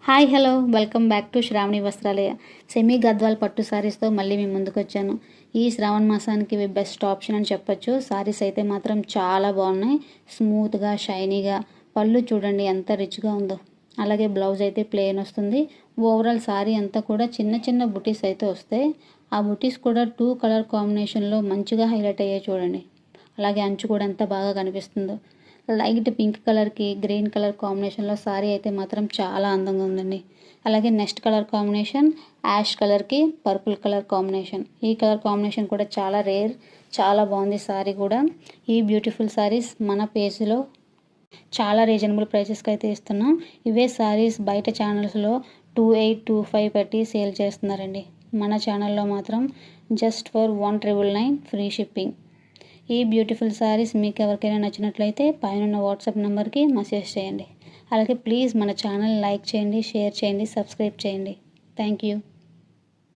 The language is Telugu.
Hi hello welcome back to Shravani Vastralaya. Semi Gadwal పట్టు శారీస్తో మళ్ళీ మీ ముందుకు వచ్చాను. ఈ శ్రావణ మాసానికి ఇవి బెస్ట్ ఆప్షన్ అని చెప్పొచ్చు. శారీస్ అయితే మాత్రం చాలా బాగున్నాయి, స్మూత్గా షైనీగా. పళ్ళు చూడండి ఎంత రిచ్గా ఉందో. అలాగే బ్లౌజ్ అయితే ప్లెయిన్ వస్తుంది. ఓవరాల్ శారీ అంతా కూడా చిన్న చిన్న బుటీస్ అయితే వస్తాయి. ఆ బుటీస్ కూడా 2 కలర్ కాంబినేషన్లో మంచిగా హైలైట్ అయ్యాయి చూడండి. అలాగే అంచు కూడా ఎంత బాగా కనిపిస్తుందో. లైట్ పింక్ కలర్కి గ్రీన్ కలర్ కాంబినేషన్లో శారీ అయితే మాత్రం చాలా అందంగా ఉందండి. అలాగే నెక్స్ట్ కలర్ కాంబినేషన్ యాష్ కలర్కి పర్పుల్ కలర్ కాంబినేషన్. ఈ కలర్ కాంబినేషన్ కూడా చాలా రేర్, చాలా బాగుంది శారీ కూడా. ఈ బ్యూటిఫుల్ శారీస్ మన పేజ్లో చాలా రీజనబుల్ ప్రైసెస్కి అయితే ఇస్తున్నాం. ఇవే శారీస్ బయట ఛానల్స్లో 2825 పెట్టి సేల్ చేస్తున్నారండి. మన ఛానల్లో మాత్రం జస్ట్ ఫర్ 1999 ఫ్రీ షిప్పింగ్. ఈ బ్యూటిఫుల్ శారీస్ మీకు ఎవరికైనా నచ్చినట్లయితే పైన వాట్సాప్ నెంబర్కి మెసేజ్ చేయండి. అలాగే ప్లీజ్ మన ఛానల్ లైక్ చేయండి, షేర్ చేయండి, సబ్స్క్రైబ్ చేయండి. Thank you.